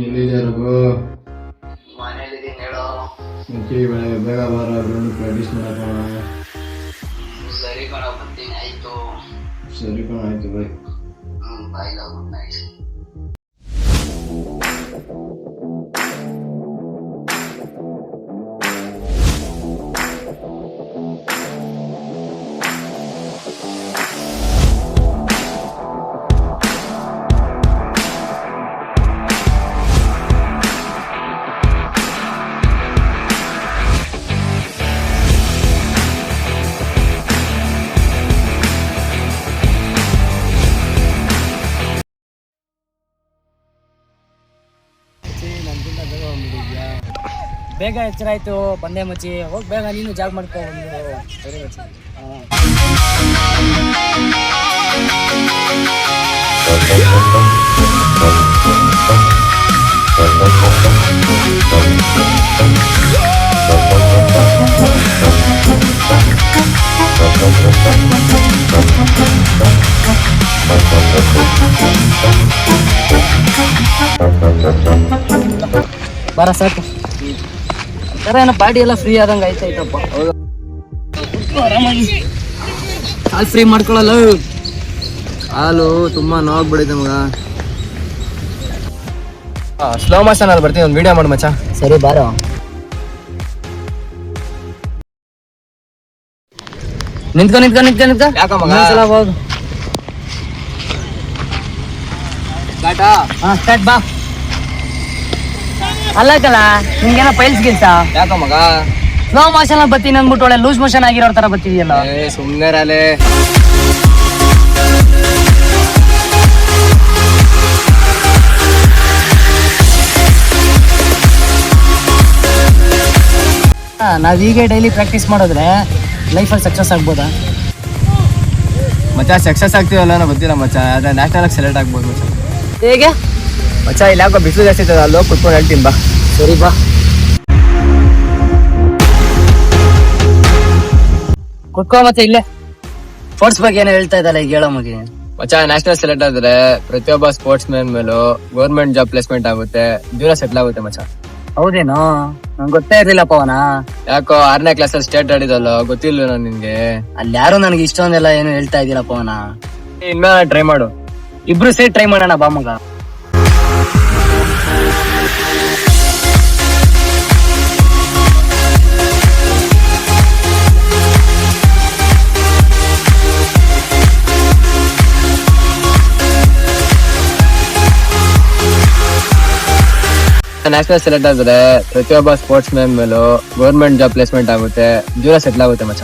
ಎಲ್ಲಿದೆ ರಘು? ಮನೇಲಿದ್ದೀನಿ ಹೇಳೋ. ಬೇಗ ಬಾರ, ಗ್ರೌಂಡ್ ಪ್ರಾಕ್ಟೀಸ್ ಮಾಡೋಣ. ಸರಿ ಕಣ, ಬರ್ತೀನಿ. ಆಯ್ತು. ಸರಿ ಕಣ, ಆಯ್ತು ಬಾಯ್. ಬಾಯ್, ಗುಡ್ ನೈಟ್. ಬೇಗ ಎಚ್ಚರ ಆಯ್ತು, ಬಂದೆ ಮಚ್ಚಿ. ಹೋಗಿ ಬೇಗ ನೀನು ಜಾಬ್ ಮಾಡ್ಕೊ ಬಂದು. ಸರಿ ಮಚ್ಚಿ. ಬರ ಸಾಕು. ಏನೋ ಬಾಡಿ ಎಲ್ಲ ಫ್ರೀ ಆದಂಗೆ ಆಯ್ತಾಯ್ತಪ್ಪ. ಆರಾಮಾಗಿ ಹಾಲು ಫ್ರೀ ಮಾಡ್ಕೊಳ್ಳಲ್ಲ. ಹಾಲು ತುಂಬಾ ನೋವಾಗ್ಬಿಡೈತೆ ಮಗ. ಸ್ಲೋ ಮೋಷನ್ ಅಲ್ಲಿ ಬರ್ತೀನಿ, ಒಂದು ವಿಡಿಯೋ ಮಾಡಿ ಮಚ್ಚ. ಸರಿ ಬಾರೋ. ನಿಂತ್ಕೊ ನಿಂತ್ಕೊ ನಿಂತ್ಕೊ ನಿಂತ್ಕೊ. ಯಾಕ ಮಗ? ಹೋಗು. ಸ್ಟಾರ್ಟ್ ಬಾ. ಅಲ್ಲಕಲ್ಲ ನಿಂಗೇನ ಪೈಲ್ಸ್ ಗಿಲ್ಸ? ಯಾಕ ಮಗ? ಸ್ಲೋ ಮೋಷನ್ ಅಲ್ಲಿ ಬರ್ತೀನಿ ಅಂದ್ಬಿಟ್ಟು ಒಳ್ಳೆ ಲೂಸ್ ಮೋಷನ್ ಆಗಿರೋ ತರ ಬರ್ತಿದ್ಯಲ್ಲ. ಸುಮ್ನೆ ರಾಲೆ. ನಾವ್ ಹೀಗೆ ಡೈಲಿ ಪ್ರಾಕ್ಟೀಸ್ ಮಾಡಿದ್ರೆ ಲೈಫಲ್ಲಿ ಸಕ್ಸಸ್ ಆಗ್ಬೋದಾ ಮಚ್ಚ? ಸಕ್ಸಸ್ ಆಗ್ತೀವಲ್ಲ ನಾ ಗೊತ್ತಿಲ್ಲ ಮಚ್ಚ, ಅದೇ ನ್ಯಾಷನಲ್ ಸೆಲೆಕ್ಟ್ ಆಗ್ಬೋದು ಮಚ್ಚ. ಹೇಗೆ ಮಚ್ಚ? ಇಲ್ಲಿ ಯಾಕೋ ಬಿಸಿಲು ಜಾಸ್ತಿ ಇರ್ತದೆ, ಅಲ್ಲಿ ಹೋಗಿ ಕುತ್ಕೊಂಡು ಹೇಳ್ತೀನಿ ಬಾ. ಸರಿ ಬಾ. ಕುತ್ಕೋ ಮತ್ತೆ ಇಲ್ಲೇ. ಸ್ಪೋರ್ಟ್ಸ್ ಬಗ್ಗೆ ಏನೋ ಹೇಳ್ತಾ ಇದ್ದಲ್ಲ, ಈಗ ಹೇಳೋ ಮಗೆ. ಮಚ್ಚ, ನ್ಯಾಷನಲ್ ಸೆಲೆಕ್ಟ್ ಆದ್ರೆ ಪ್ರತಿಯೊಬ್ಬ ಸ್ಪೋರ್ಟ್ಸ್ ಮ್ಯಾನ್ ಮೇಲೂ ಗೌರ್ಮೆಂಟ್ ಜಾಬ್ ಪ್ಲೇಸ್ಮೆಂಟ್ ಆಗುತ್ತೆ, ಜೀವನ ಸೆಟ್ಲ್ ಆಗುತ್ತೆ ಮಚ್ಚ. ಹೌದೇನೋ? ನಂಗೆ ಗೊತ್ತೇ ಇರ್ಲಿಲ್ಲಪ್ಪ ಅವನ. ಯಾಕೋ 6ನೇ ಕ್ಲಾಸಲ್ಲಿ ಸ್ಟೇಟ್ ಆಡಿದಲ್ಲ, ಗೊತ್ತಿಲ್ಲ ನಿನ್ಗೆ? ಅಲ್ಲಿ ಯಾರು ನನಗೆ ಇಷ್ಟೊಂದೆಲ್ಲ ಏನು ಹೇಳ್ತಾ ಇದ್ದಿಲ್ಲಪ್ಪ ಅವನ. ಇನ್ಮೇಲೆ ಟ್ರೈ ಮಾಡು. ಇಬ್ರು ಸೇರಿ ಟ್ರೈ ಮಾಡೋಣ ಬಾ ಮಗ. ನ್ಯಾಷನಲ್ ಸೆಲೆಕ್ಟ್ ಆದ್ರೆ ಪ್ರತಿಯೊಬ್ಬ ಸ್ಪೋರ್ಟ್ಸ್ ಮ್ಯಾನ್ ಮೇಲೂ ಗೌರ್ಮೆಂಟ್ ಜಾಬ್ ಪ್ಲೇಸ್ಮೆಂಟ್ ಆಗುತ್ತೆ, ಜೀವನ ಸೆಟ್ಲ್ ಆಗುತ್ತೆ ಮಚ್ಚ.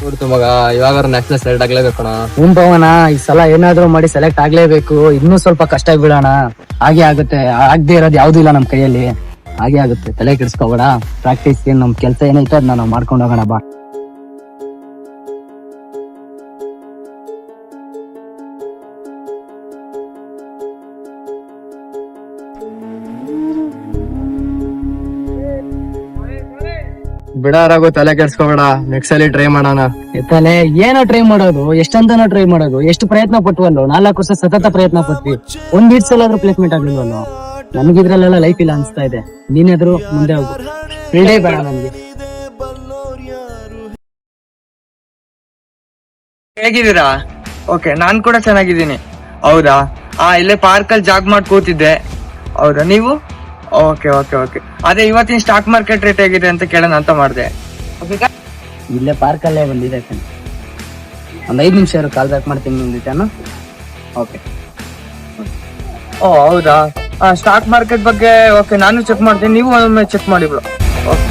ನೋಡ್ತು ಮಗ, ಇವಾಗ ನ್ಯಾಷನಲ್ ಸೆಲೆಕ್ಟ್ ಆಗ್ಲೇಬೇಕು ಕಣ. ಪವನ, ಈ ಸಲ ಏನಾದ್ರೂ ಮಾಡಿ ಸೆಲೆಕ್ಟ್ ಆಗ್ಲೇಬೇಕು. ಇನ್ನೂ ಸ್ವಲ್ಪ ಕಷ್ಟ ಬೀಳೋಣ, ಹಾಗೆ ಆಗುತ್ತೆ. ಆಗದೆ ಇರೋದು ಯಾವ್ದು ಇಲ್ಲ ನಮ್ ಕೈಯಲ್ಲಿ, ಹಾಗೆ ಆಗುತ್ತೆ. ತಲೆ ಕೆಡಿಸ್ಕೋಬೇಡ. ಪ್ರಾಕ್ಟೀಸ್ ನಮ್ ಕೆಲ್ಸ ಏನೈತೋ ಅದನ್ನ ನಾವು ಮಾಡ್ಕೊಂಡು ಹೋಗೋಣ ಬಾ. ಬಿಡಾರಾಗೋ, ತಲೆ ಕೆಡ್ಸ್ಕೊಬೇಡ. ನೆಕ್ಸ್ಟ್ ಸಲ ಟ್ರೈ ಮಾಡೋಣ. ತಲೆ ಏನೋ ಟ್ರೈ ಮಾಡೋದು, ಎಷ್ಟಂತನೋ ಟ್ರೈ ಮಾಡೋದು. ಎಷ್ಟು ಪ್ರಯತ್ನ ಪಟ್ವಲ್ಲೋ, 4 ವರ್ಷ ಸತತ ಪ್ರಯತ್ನ ಪಟ್ವಿ. ಒಂದ್ ಇಡ್ಸಲ್ಲಾದ್ರೂ ಪ್ಲೇಸ್ಮೆಂಟ್ ಆಗ್ಲಿಲ್ವಲ್ಲೋ. ನಮ್ಗಿದ್ರಲ್ಲೆಲ್ಲ ಲೈಫ್ ಇಲ್ಲ ಅನ್ಸ್ತಾ ಇದೆ. ನೀನಾದ್ರೂ ಮುಂದೆ ಹೋಗು, ಫೀಲ್ಡೇ ಬೇಡ ನಮ್ಗೆ. ಹೇಗಿದ್ದೀರಾ? ಓಕೆ, ನಾನ್ ಕೂಡ ಚೆನ್ನಾಗಿದ್ದೀನಿ. ಹೌದಾ? ಇಲ್ಲೇ ಪಾರ್ಕ್ ಅಲ್ಲಿ ಜಾಗ್ ಮಾಡಿ ಕೂತಿದ್ದೆ. ಹೌದಾ, ನೀವು? Okay okay okay. ಅದೇ ಇವತ್ತಿನ ಸ್ಟಾಕ್ ಮಾರ್ಕೆಟ್ ರೇಟ್ ಹೇಗಿದೆ ಅಂತ ಕೇಳೋಣ ಅಂತ ಮಾಡಿದೆ. ಇಲ್ಲೇ ಪಾರ್ಕ್ ಅಲ್ಲೇ ಬಂದಿದೆ. ಒಂದ್ 5 ನಿಮಿಷ ಕಾಲ್ ಬ್ಯಾಕ್ ಮಾಡ್ತೀನಿ ನಿಮ್ಗೆ. ಓಕೆ. ಓ ಹೌದಾ? ಸ್ಟಾಕ್ ಮಾರ್ಕೆಟ್ ಬಗ್ಗೆ ಓಕೆ, ನಾನು ಚೆಕ್ ಮಾಡ್ತೀನಿ, ನೀವು ಒಮ್ಮೆ ಚೆಕ್ ಮಾಡಿ ಬ್ರೋ. ಓಕೆ.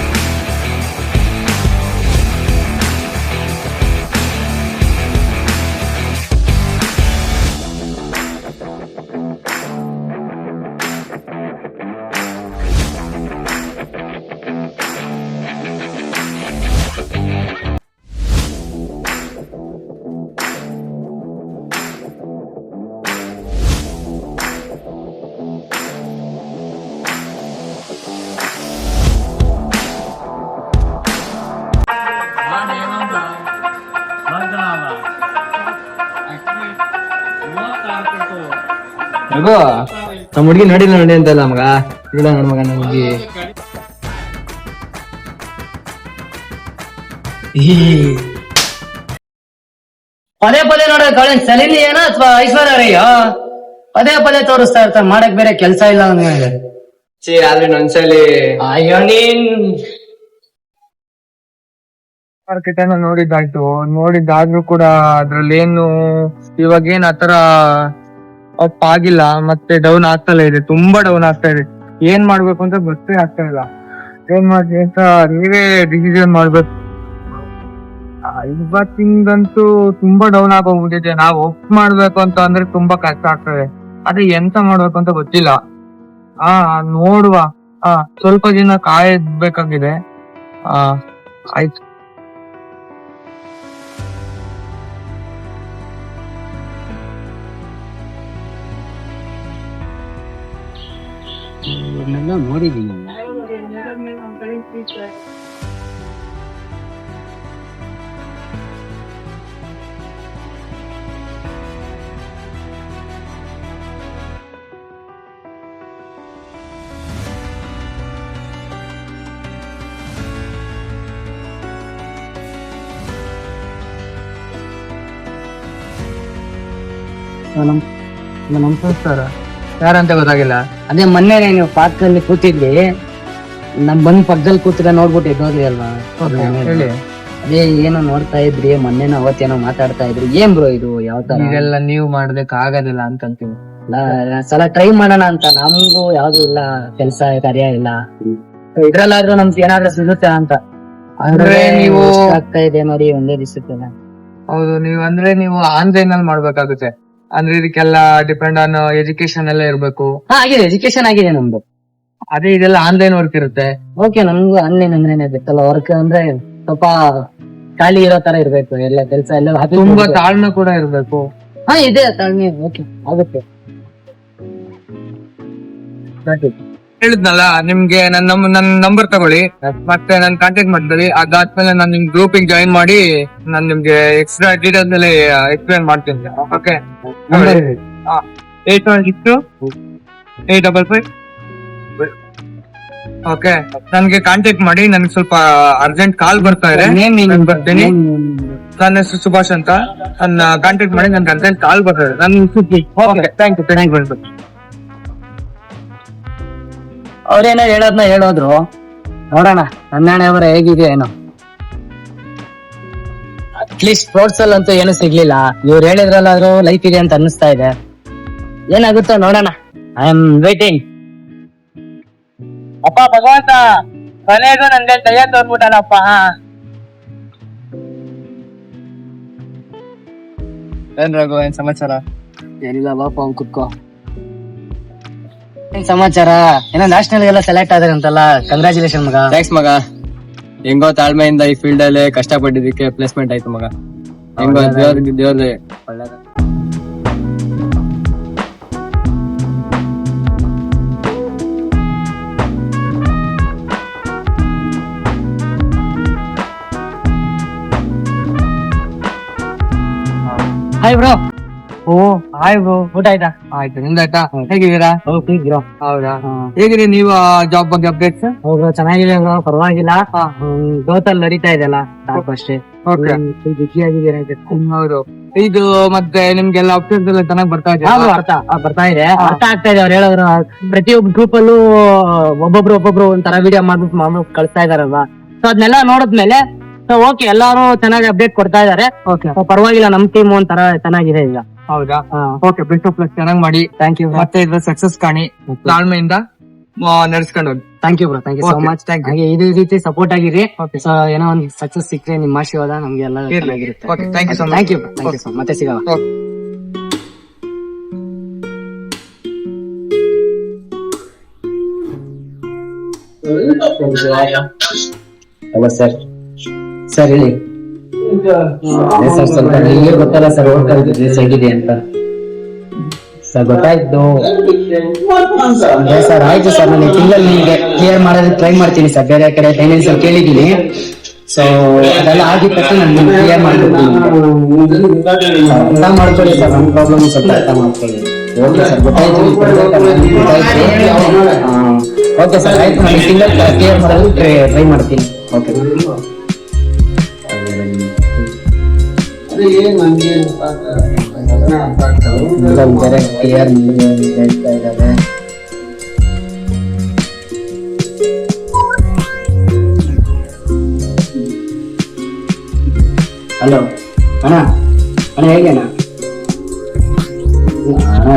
ರಘು ನಮ್ಮ ಹುಡುಗಿ ನೋಡಿ ಅಂತಲ್ಲ ಮಗ ಇಲ್ಲ ನೋಡ್ ಮಗ ನಮ್ಮ ಹುಡುಗಿ ಪದೇ ಪದೇ ನೋಡೋ ಕಳೆ ಸಲಿನಿ ಏನೋ ಅಥವಾ ಐಶ್ವರ್ಯ ರಯ್ಯ ಪದೇ ಪದೇ ತೋರಿಸ್ತಾ ಇರ್ತಾರೆ, ಮಾಡಕ್ ಬೇರೆ ಕೆಲ್ಸ ಇಲ್ಲ ಅಂದ್ಮೇಲೆ. ಆದ್ರೆ ಒಂದ್ಸಲಿ ಅಯ್ಯೋ ನೀನ್ ಮಾರ್ಕೆಟ್ ಅನ್ನ ನೋಡಿದ್ದಾದ್ರೂ ಕೂಡ ಅದ್ರಲ್ಲಿ ಏನು ಇವಾಗೇನ್ ಆತರ ಅಪ್ ಆಗಿಲ್ಲ, ಮತ್ತೆ ಡೌನ್ ಆಗ್ತಲೇ ಇದೆ, ತುಂಬಾ ಡೌನ್ ಆಗ್ತಾ ಇದೆ. ಏನ್ ಮಾಡ್ಬೇಕು ಅಂತ ಗೊತ್ತೇ ಆಗ್ತಾ ಇಲ್ಲ. ಏನ್ ಮಾಡ್ಲಿ ಅಂತ ನೀವೇ ಡಿಸಿಷನ್ ಮಾಡ್ಬೇಕು. ಇವತ್ತಿಂದಂತೂ ತುಂಬಾ ಡೌನ್ ಆಗೋಗ್ಬಿಟ್ಟಿದೆ. ನಾವು ಅಪ್ ಮಾಡ್ಬೇಕು ಅಂತ ಅಂದ್ರೆ ತುಂಬಾ ಕಷ್ಟ ಆಗ್ತದೆ. ಅದೇ ಎಂತ ಮಾಡ್ಬೇಕು ಅಂತ ಗೊತ್ತಿಲ್ಲ. ನೋಡುವ. ಸ್ವಲ್ಪ ದಿನ ಕಾಯಬೇಕಾಗಿದೆ. ಆಯ್ತು. ನೋಡಿದೀನಿ. ನಮಸ್ಕಾರ. ಯಾರಂತ ಗೊತ್ತಾಗಿಲ್ಲ. ಅದೇ ಮೊನ್ನೆ ನೀವು ಪಾರ್ಕ್ ಅಲ್ಲಿ ಕೂತಿದ್ವಿ, ನಮ್ ಬಂದ್ ಪಕ್ಕದಲ್ಲಿ ಕೂತಿರ ನೋಡ್ಬಿಟ್ಟು ಎದ್ದೋದ್ರಿ ಅಲ್ವಾ? ಹೇಳಿ. ಅದೇ ಏನೋ ನೋಡ್ತಾ ಇದ್ರಿ, ಮೊನ್ನೆನೋ ಅವತ್ತೇನೋ ಮಾತಾಡ್ತಾ ಇದ್ರಿ. ಏನ್ ಬ್ರೋ ಇದು ಯಾವ ತರ? ಇದೆಲ್ಲ ನೀವು ಮಾಡೋದಕ್ಕೆ ಆಗೋದಿಲ್ಲ ಅಂತಂತೀವಿ. ಸಲ ಟ್ರೈ ಮಾಡೋಣ ಅಂತ. ನಮಗೂ ಯಾವ್ದು ಇಲ್ಲ, ಕೆಲ್ಸ ಕಾರ್ಯ ಇಲ್ಲ. ಇದ್ರಲ್ಲಾದ್ರೂ ನಮ್ಗೆ ಏನಾದ್ರೂ ಸಿಗುತ್ತೆ ಅಂತ. ಅಂದ್ರೆ ನೀವು ಆಗ್ತಾ ಇದೆ ನೋಡಿ ಒಂದೇ ದಿವಸಕ್ಕೆಲ್ಲ. ಹೌದು, ನೀವು ಆನ್ಲೈನ್ ಅಲ್ಲಿ ಮಾಡ್ಬೇಕಾಗುತ್ತೆ. ಅಂದ್ರೆ ಇದಕ್ಕೆಲ್ಲ ಡಿಪೆಂಡ್ ಆನ್ ಎಜುಕೇಶನ್ ಎಲ್ಲ ಇರ್ಬೇಕು. ಆಗಿದೆ, ಎಜುಕೇಶನ್ ಆಗಿದೆ ನಮ್ದು. ಅದೇ ಇದೆಲ್ಲ ಆನ್ಲೈನ್ ವರ್ಕ್ ಇರುತ್ತೆ. ಓಕೆ, ನಮ್ಗೂ ಆನ್ಲೈನ್ ಅಂದ್ರೇನೆ ಬೇಕಲ್ಲ. ವರ್ಕ್ ಅಂದ್ರೆ ಸ್ವಲ್ಪ ಖಾಲಿ ಇರೋ ತರ ಇರ್ಬೇಕು, ಎಲ್ಲ ಕೆಲಸ ಎಲ್ಲ ತುಂಬಾ ತಾಳ್ಮೆ ಕೂಡ ಇರ್ಬೇಕು. ಇದೆ ತಾಳ್ಮೆ. ಓಕೆ, ಆಗುತ್ತೆ. ಹೇಳಿದ್ನಲ್ಲ ನಿಮ್ಗೆ ನನ್ನ ನಂಬರ್ ತಗೊಳ್ಳಿ, ಮತ್ತೆ ನನ್ ಕಾಂಟ್ಯಾಕ್ಟ್ ಮಾಡ್ಕೊಳ್ಳಿ. ಅದಾದ್ಮೇಲೆ ನಾನು ನಿಮ್ ಗ್ರೂಪಿಗೆ ಜಾಯಿನ್ ಮಾಡಿ ನಾನು ನಿಮ್ಗೆ ಎಕ್ಸ್ಟ್ರಾ ಡೀಟೇಲ್ಸ್ ಅಲ್ಲಿ ಎಕ್ಸ್ಪ್ಲೇನ್ ಮಾಡ್ತೀನಿ. ಓಕೆ, 8162-855. ಓಕೆ, ನನ್ಗೆ ಕಾಂಟ್ಯಾಕ್ಟ್ ಮಾಡಿ. ನನ್ಗೆ ಸ್ವಲ್ಪ ಅರ್ಜೆಂಟ್ ಕಾಲ್ ಬರ್ತಾ ಇದೆ, ಬರ್ತೀನಿ. ನನ್ನ ಹೆಸರು ಸುಭಾಷ್ ಅಂತ. ನನ್ನ ಕಾಂಟ್ಯಾಕ್ಟ್ ಮಾಡಿ, ನನ್ಗೆ ಅರ್ಜೆಂಟ್ ಕಾಲ್ ಬರ್ತಾ ಇದೆ. Okay, thank you. ಅವ್ರೇನೋ ಹೇಳೋದ್ನ ಹೇಳೋದ್ರು, ನೋಡೋಣ ಹನ್ನೆರಡನೇ ಅವರ ಹೇಗಿದೆ ಏನೋ. ಅಟ್ಲೀಸ್ಟ್ ಸ್ಪೋರ್ಟ್ಸ್ ಅಲ್ಲಂತೂ ಏನು ಸಿಗ್ಲಿಲ್ಲ. ಇವ್ರು ಹೇಳಿದ್ರಲ್ಲಾದ್ರೂ ಲೈಫ್ ಇದೆ ಅಂತ ಅನ್ನಿಸ್ತಾ ಇದೆ. ಏನಾಗುತ್ತೋ ನೋಡೋಣ. I am waiting. ಅಪ್ಪ ಭಗವಂತ, ಕೊನೆಗೂ ನನ್ಗೆ ದಯ ತೋರ್ಬಿಟ್ಟಲ್ಲಪ್ಪ. ಏನ್ ರಘು, ಏನ್ ಸಮಾಚಾರ? ಏನಿಲ್ಲ ಬಾಪ, ಅವ್ನು ಕುತ್ಕೋ. ಏನ್ ಸಮಾಚಾರ? ಏನೋ ನ್ಯಾಷನಲ್ ಎಲ್ಲ ಸೆಲೆಕ್ಟ್ ಆದ್ರೆ ಅಂತಲ್ಲ, ಕಂಗ್ರಾಚುಲೇಷನ್ ಮಗ. ಥ್ಯಾಂಕ್ಸ್ ಮಗ. ಹೆಂಗೋ ತಾಳ್ಮೆಯಿಂದ ಈ ಫೀಲ್ಡ್ ಅಲ್ಲಿ ಕಷ್ಟಪಟ್ಟಿದ್ದಕ್ಕೆ ಪ್ಲೇಸ್ಮೆಂಟ್ ಆಯ್ತು ಮಗ. ಹೆಂಗೋ ದೇವ್ರೇ ಒಳ್ಳೆದ. Hi bro. Hi bro. ಊಟ ಆಯ್ತಾ? ಆಯ್ತು, ನಿಮ್ದಾಯ್ತಾ? ಹೇಗಿದ್ದೀರಾ? ಹೌದಾ? ಹೇಗಿದೆ ನೀವು ಜಾಬ್ ಬಗ್ಗೆ ಅಪ್ಡೇಟ್ಸ್? ಹೌದು, ಚೆನ್ನಾಗಿದೆ ಬ್ರೋ, ಪರವಾಗಿಲ್ಲ. ಗ್ರೋತ್ ಅಲ್ಲಿ ನಡೀತಾ ಇದೆಲ್ಲ, ಸಾಕು ಅಷ್ಟೇ. ಬಿಸಿ ಆಗಿದ್ದೀರಾ? ಹೌದು. ಇದು ಮತ್ತೆ ನಿಮ್ಗೆಲ್ಲ ಅಪ್ಡೇಟ್ಸ್ ಎಲ್ಲ ಚೆನ್ನಾಗಿ ಬರ್ತಾ ಇದೆ? ಬರ್ತಾ ಇದೆ, ಅರ್ಥ ಆಗ್ತಾ ಇದೆ. ಅವ್ರು ಹೇಳಿದ್ರು ಪ್ರತಿಯೊಬ್ಬ ಗ್ರೂಪ್ ಅಲ್ಲೂ ಒಬ್ಬೊಬ್ರು ಒಂಥರ ವಿಡಿಯೋ ಮಾಡ್ಬಿಟ್ಟು ಕಳಿಸ್ತಾ ಇದಾರಲ್ವಾ. ಸೊ ಅದನ್ನೆಲ್ಲ ನೋಡಿದ್ಮೇಲೆ ಓಕೆ, ಎಲ್ಲಾರು ಚೆನ್ನಾಗಿ ಅಪ್ಡೇಟ್ ಕೊಡ್ತಾ ಇದಾರೆ. ಪರವಾಗಿಲ್ಲ, ನಮ್ ಟೀಮ್ ಒಂಥರ ಚೆನ್ನಾಗಿದೆ ಈಗ. ಹೌದಾ? ಓಕೆ, ಬೆಸ್ಟ್ ಆಫ್ ಲಕ್, ಚೆನ್ನಾಗಿ ಮಾಡಿ. Thank you. ಮತ್ತೆ ಇದ್ರ ಸಕ್ಸಸ್ ಕಾಣಿ, ತಾಳ್ಮೆಯಿಂದ ನಡೆಸ್ಕೊಂಡು ಹೋಗಿ. Thank you bro, thank you so much. ಹಾಗೆ ಇದೇ ರೀತಿ ಸಪೋರ್ಟ್ ಆಗಿರಿ. ಸೊ ಏನೋ ಒಂದು ಸಕ್ಸಸ್ ಸಿಕ್ಕರೆ ನಿಮ್ಮ ಆಶೀರ್ವಾದ ನಮ್ಗೆ ಎಲ್ಲ ಚೆನ್ನಾಗಿರುತ್ತೆ. Okay, thank you so much. Thank you, thank you so much. ಮತ್ತೆ ಸಿಗೋಣ. Hello sir. ಸರ್ ಹೇಳಿ. ಸರ್ ಸ್ವಲ್ಪ ನಿಮಗೆ ಗೊತ್ತಲ್ಲ ಸರ್, ಓದ್ತಾ ಇದ್ದಿದ್ದು ಹೇಗಿದೆ ಅಂತ. ಸರ್ ಗೊತ್ತಾಯ್ತು ಸರ್. ಆಯ್ತು ಸರ್, ನಾನು ತಿಂಗಳಲ್ಲಿ ನಿಮಗೆ ಕ್ಲಿಯರ್ ಮಾಡೋದಕ್ಕೆ ಟ್ರೈ ಮಾಡ್ತೀನಿ ಸರ್. ಬೇರೆ ಕಡೆ ಫೈನಾನ್ಸ್ ಅಲ್ಲಿ ಕೇಳಿದ್ದೀನಿ. ಸೊ ಅದೆಲ್ಲ ಆಗಿದ ತಕ್ಷಣ ನಾನು ಕ್ಲಿಯರ್ ಮಾಡ್ಕೊಡ್ತೀನಿ. ಅರ್ಥ ಮಾಡ್ಕೊಳ್ಳಿ ಸರ್, ನಮ್ಮ ಪ್ರಾಬ್ಲಮ್ ಸ್ವಲ್ಪ ಅರ್ಥ ಮಾಡ್ಕೊಳ್ಳಿ. ಓಕೆ ಸರ್, ಗೊತ್ತಾಯ್ತು. ಓಕೆ ಸರ್, ಆಯ್ತು. ನಾನು ಸಿಂಗಲ್ ಕ್ಲಿಯರ್ ಮಾಡಲು ಟ್ರೈ ಮಾಡ್ತೀನಿ. ಓಕೆ ಬೇರೆ ಕ್ಲಿಯರ್ ಹೇಳ್ತಾ ಇದ್ದಾರೆ. ಹಲೋ ಅಣ್ಣ, ಅಣ್ಣ ಹೇಗೆ ಅಣ್ಣ?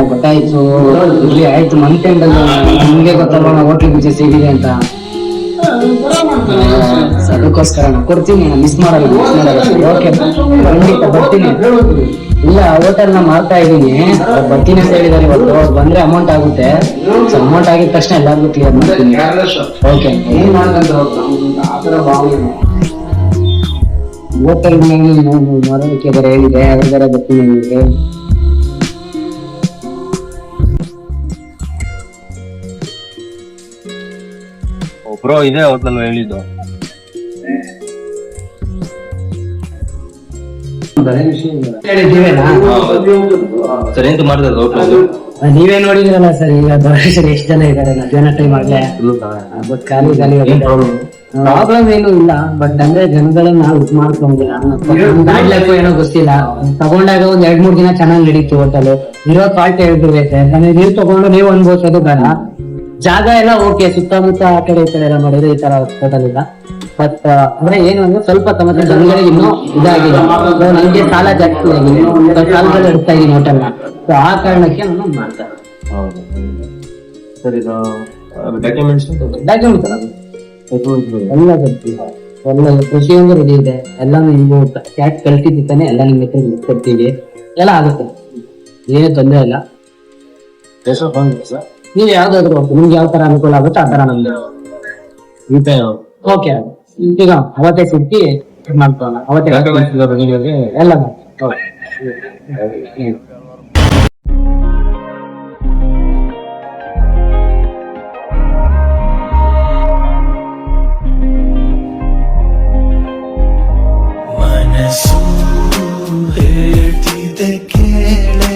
ಗೊತ್ತಾಯ್ತು, ಇಲ್ಲಿ ಆಯ್ತು. ಮಂತ್ ಎಂಡ್ ನಿಮ್ಗೆ ಗೊತ್ತಲ್ವ ಹೋಟ್ಲ್ ಬಿಸ್ನೆಸ್ ಹೇಗಿದೆ ಅಂತ. ಅದಕ್ಕೋಸ್ಕರ ಕೊಡ್ತೀನಿ, ಮಿಸ್ ಮಾಡಲ್ಲ. ಓಕೆ, ಖಂಡಿತ ಬರ್ತೀನಿ. ಇಲ್ಲ, ಹೋಟೆಲ್ ನ ಮಾಡ್ತಾ ಇದೀನಿ, ಬರ್ತೀನಿ ಅಂತ ಹೇಳಿದಾರೆ ಇವತ್ತು. ಬಂದ್ರೆ ಅಮೌಂಟ್ ಆಗುತ್ತೆ. ಸೊ ಅಮೌಂಟ್ ಆಗಿದ ತಕ್ಷಣ ಎಲ್ಲಾರ್ಗು ಕ್ಲಿಯರ್ ಮಾಡ್ತೀನಿ. ಓಕೆ, ಹೋಟೆಲ್ ಮಾಡೋದಕ್ಕೆ ಬೇರೆ ಹೇಳಿದೆ, ಅವ್ರಿಗಾರ ಬರ್ತೀನಿ ನಿಮಗೆ. ಬ್ರೋ ಇದೆ ಹೋಟೆಲ್ ಹೇಳಿದ್ದು. ಸರ್ ಎಂತ ಮಾಡಿದ್ರೆ ಹೋಟೆಲ್ ನೀವೇ ನೋಡಿದ್ರಲ್ಲ ಸರ್, ಈಗ ದೊಡ್ಡ ಎಷ್ಟು ಜನ ಇದಾರೆ. ಮಧ್ಯಾಹ್ನ ಟೈಮ್ ಆಗ್ಲೇ ಖಾಲಿ ಪ್ರಾಬ್ಲಮ್ ಏನು ಇಲ್ಲ. ಬಟ್ ಅಂದ್ರೆ ಜನಗಳನ್ನ ನಾವು ಇದು ಮಾಡ್ಕೊಂಡಿಲ್ಲ. ಮಾಡ್ಲಕ್ಕೂ ಏನೋ ಗೊತ್ತಿಲ್ಲ. ತಗೊಂಡಾಗ ಒಂದ್ 2-3 ದಿನ ಚೆನ್ನಾಗಿ ನಡೀತು ಹೋಟೆಲ್. ಇರೋ ಫಾಲ್ಟ್ ಹೇಳ್ಬಿಡ್ಬೇಕು. ನೀವು ತಗೊಂಡು ನೀವು ಅನ್ಭವಿಸೋದು ಬೇಡ. ಜಾಗ ಎಲ್ಲ ಓಕೆ, ಸುತ್ತಮುತ್ತ ಆ ಕಡೆ ಈ ಕಡೆ ಎಲ್ಲ ಮಾಡಿದ್ರೆ ಈ ತರ ಹೋಟೆಲ್ ಇಲ್ಲ. ಬಟ್ ಅಂದ್ರೆ ಏನು ಅಂದ್ರೆ ಸ್ವಲ್ಪ ತಮ್ಮ ಜನಗಳಿಗೆ ಇನ್ನೂ ಇದಾಗಿದೆ. ನನಗೆ ಸಾಲ ಜಾಸ್ತಿ ಆಗಿದೆ, ಸಾಲಗಳು ಇಡ್ತಾ ಇದೀನಿ ಹೋಟೆಲ್ ನ. ಸೊ ಆ ಕಾರಣಕ್ಕೆ ನಾನು ಮಾಡ್ತಾರೆ. ಸರ್ ಇದು ಡಾಕ್ಯುಮೆಂಟ್ಸ್ ಎಲ್ಲ ಪ್ರತಿಯೊಂದು ರೆಡಿ ಇದೆ. ಎಲ್ಲಾನು ನೀವು ಕ್ಯಾಟ್ ಕಳ್ತಿದ್ದಾನೆ, ಎಲ್ಲ ನಿಮ್ಗೆ ಕೊಡ್ತೀವಿ. ಎಲ್ಲ ಆಗುತ್ತೆ, ಏನೇ ತೊಂದರೆ ಇಲ್ಲ. ನೀವು ಯಾವ್ದಾದ್ರು ನಿಮ್ಗೆ ಯಾವ ತರ ಅನುಕೂಲ ಆಗುತ್ತೆ ಆ ತರ ನಮ್ದು. ಓಕೆ, ಈಗ ಅವತ್ತೇ ಸಿಕ್ಕಿ ಮಾಡ್ಕೊಳ್ಳೋಣ. ಅವತ್ತೇ ಎಲ್ಲ ಮನಸ್ಸು ಹೇಳ್ತಿದೆ ಕೇಳೆ,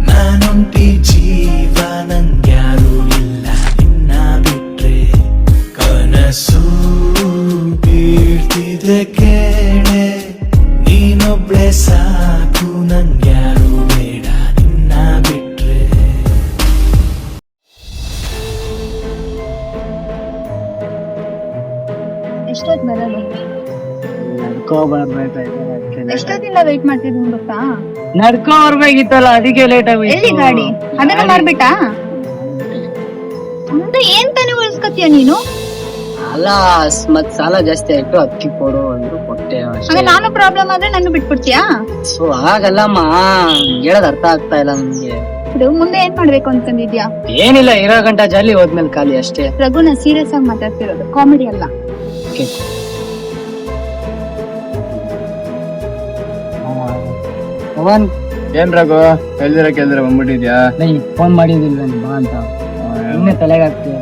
ನಾನೊಂಟಿ ಜೀವ ನಂಗ್ಯಾರು ಇಲ್ಲ ನಿನ್ನ ಬಿಟ್ರೆ. ಕನಸು ಬೀಳ್ತಿದೆ ಕೇಳೆ, ನೀನೊಬ್ಳೆ ಸಾಕು ನಂಗ್ಯಾರು ಬೇಡ ನಿನ್ನ ಬಿಟ್ರೆ. ಎಷ್ಟೊತ್ತು ಬರೋದು? ಎಷ್ಟೊತ್ತಿಂದ ವೇಟ್ ಮಾಡ್ತಿದ್ವಿ ಗೊತ್ತಾ? ನಡ್ಕೊ ಬರ್ಬೇಕಿತ್ತಲ್ಲ, ಅದಕ್ಕೆ ಲೇಟ್ ಎಲ್ಲಿ ಆಗೋಯ್ತು. ಗಾಡಿ? ಅದನ್ನ ಮಾರ್ಬಿಟ್ಟಾ? ಮುಂದೆ ಏನ್ ತಾನೇ ಉಳಿಸ್ಕೊತೀಯ ನೀನು? ಅಲ್ಲ, ಮತ್ ಸಾಲ ಜಾಸ್ತಿ ಆಯ್ತು, ಅಕ್ಕಿ ಕೊಡು ಅಂದ್ರು ಕೊಟ್ಟೆ ಆಗ ನಾನು ಪ್ರಾಬ್ಲಮ್ ಆದ್ರೆ ನನ್ನ ಬಿಟ್ಬಿಡ್ತೀಯಾ? ಸೊ ಹಾಗಲ್ಲಮ್ಮ, ಹೇಳೋದ್ ಅರ್ಥ ಆಗ್ತಾ ಇಲ್ಲ ನಮ್ಗೆ. ಇದು ಮುಂದೆ ಏನ್ ಮಾಡ್ಬೇಕು ಅನ್ಕೊಂಡಿದ್ಯಾ? ಏನಿಲ್ಲ, ಇರೋ ಗಂಟ ಜಾಲಿ, ಹೋದ್ಮೇಲೆ ಖಾಲಿ ಅಷ್ಟೇ. ರಘುನ ಸೀರಿಯಸ್ ಆಗಿ ಮಾತಾಡ್ತಿರೋದು, ಕಾಮಿಡಿ ಅಲ್ಲ. ಪವನ್, ಏನ್ ರಘು ಕೆಲ್ದಿರ ಬಂದ್ಬಿಟ್ಟಿದ್ಯಾ? ಫೋನ್ ಮಾಡಿದಿಲ್ವ ಬಾ ಅಂತ, ಇನ್ನೇ ತಲೆಗಾಗ್ತೀಯ.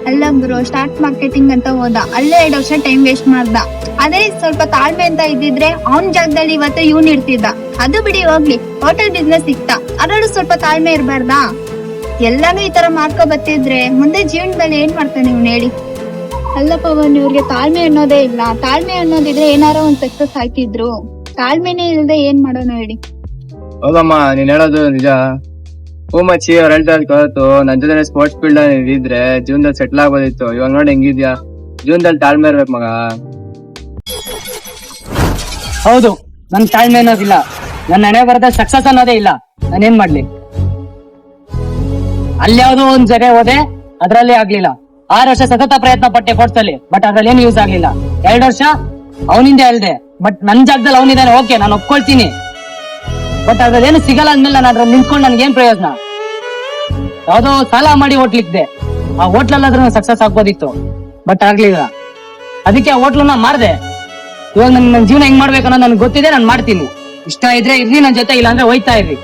ಅಲ್ಲ ಬ್ರೋ, ಸ್ಟಾರ್ಟ್ ಮಾರ್ಕೆಟಿಂಗ್ ಅಂತ ಹೋದ, ಅಲ್ಲೇ 2 ವರ್ಷ ಟೈಮ್ ವೇಸ್ಟ್ ಮಾಡ್ದ. ಅದೇ ಸ್ವಲ್ಪ ತಾಳ್ಮೆ ಅಂತ ಇದ್ದಿದ್ರೆ ಅವನ್ ಜಾಗದಲ್ಲಿ ಇವತ್ತು ಇವ್ನ್ ಇರ್ತಿದ್ದ. ಅದು ಬಿಡಿ ಹೋಗ್ಲಿ, ಹೋಟೆಲ್ ಬಿಸ್ನೆಸ್ ಸಿಕ್ತಾ, ಅದ್ರಲ್ಲೂ ಸ್ವಲ್ಪ ತಾಳ್ಮೆ ಇರ್ಬಾರ್ದಾ? ಎಲ್ಲಾನು ಈ ತರ ಮಾಡ್ಕೊ ಬತ್ತಿದ್ರೆ ಮುಂದೆ ಜೀವನದಲ್ಲಿ ಏನ್ ಮಾಡ್ತಾನೆ ಇವ್ನು ಹೇಳಿ? ಅಲ್ಲ ಪವನ್, ಇವ್ರಿಗೆ ತಾಳ್ಮೆ ಅನ್ನೋದೇ ಇಲ್ಲ. ತಾಳ್ಮೆ ಅನ್ನೋದಿದ್ರೆ ಏನಾರ ಒಂದ್ ಸಕ್ಸಸ್ ಆಯ್ತಿದ್ರು. ತಾಳ್ಮೆನೇ ಇಲ್ಲದೆ ಏನ್ ಮಾಡೋಣ ಹೇಳಿ? ಹೌದಮ್ಮ, ನೀನ್ ಹೇಳೋದು ನಿಜ. ಮಚ್ಚಿ ಅವ್ರು ಹೇಳ್ತಾ ಇದ್ದು ನನ್ ಜೊತೆ ಸ್ಪೋರ್ಟ್ಸ್ ಫೀಲ್ಡ್ ಇದ್ರೆ ಜೀವನದಲ್ಲಿ ಸೆಟ್ಲ್ ಆಗ್ಬೋದಿತ್ತು. ಇವಾಗ ನೋಡಿ ಹೆಂಗಿದ್ಯಾ? ಜೀವನದಲ್ಲಿ ತಾಳ್ಮೆ ಇರ್ಬೇಕು ಮಗ. ಹೌದು, ನನ್ ತಾಳ್ಮೆ ಅನ್ನೋದಿಲ್ಲ. ನನ್ನ ಹಣೆ ಬರದ ಸಕ್ಸಸ್ ಅನ್ನೋದೇ ಇಲ್ಲ. ನಾನೇನ್ ಮಾಡ್ಲಿ? ಅಲ್ಲಿ ಯಾವ್ದೋ ಒಂದ್ ಜಾಗ ಹೋದೆ, ಅದ್ರಲ್ಲಿ ಆಗ್ಲಿಲ್ಲ. 6 ವರ್ಷ ಸತತ ಪ್ರಯತ್ನ ಪಟ್ಟೆ ಕೋರ್ಸಲ್ಲಿ, ಬಟ್ ಅದ್ರಲ್ಲಿ ಏನು ಯೂಸ್ ಆಗ್ಲಿಲ್ಲ. 2 ವರ್ಷ ಅವನಿಂದ ಹೇಳ್ದೆ, ಬಟ್ ನನ್ ಜಾಗದಲ್ಲಿ ಅವನಿದ್ದಾನೆ, ಓಕೆ ನಾನು ಒಪ್ಕೊಳ್ತೀನಿ. ಬಟ್ ಅದ್ರಲ್ಲಿ ಏನು ಸಿಗಲ್ಲ ಅಂದ್ಮೇಲೆ ನಾನು ಅದ್ರಲ್ಲಿ ನಿಂತ್ಕೊಂಡು ನನ್ಗೇನ್ ಪ್ರಯೋಜನ? ಯಾವ್ದೋ ಸಾಲ ಮಾಡಿ ಹೋಟ್ಲಿಕ್ದೆ, ಆ ಹೋಟ್ಲಲ್ಲಾದ್ರೂ ಸಕ್ಸಸ್ ಆಗ್ಬೋದಿತ್ತು, ಬಟ್ ಆಗ್ಲಿಲ್ಲ. ಅದಕ್ಕೆ ಆ ಹೋಟ್ಲನ್ನ ಮಾರ್ದೆ. ಇವಾಗ ನನ್ ಜೀವನ ಹೆಂಗ್ ಮಾಡ್ಬೇಕನ್ನೋದು ನನ್ಗೆ ಗೊತ್ತಿದೆ, ನಾನು ಮಾಡ್ತೀನಿ. ಇಷ್ಟ ಇದ್ರೆ ಇರ್ಲಿ ನನ್ ಜೊತೆ, ಇಲ್ಲ ಅಂದ್ರೆ ಹೋಯ್ತಾ ಇರ್ರಿ.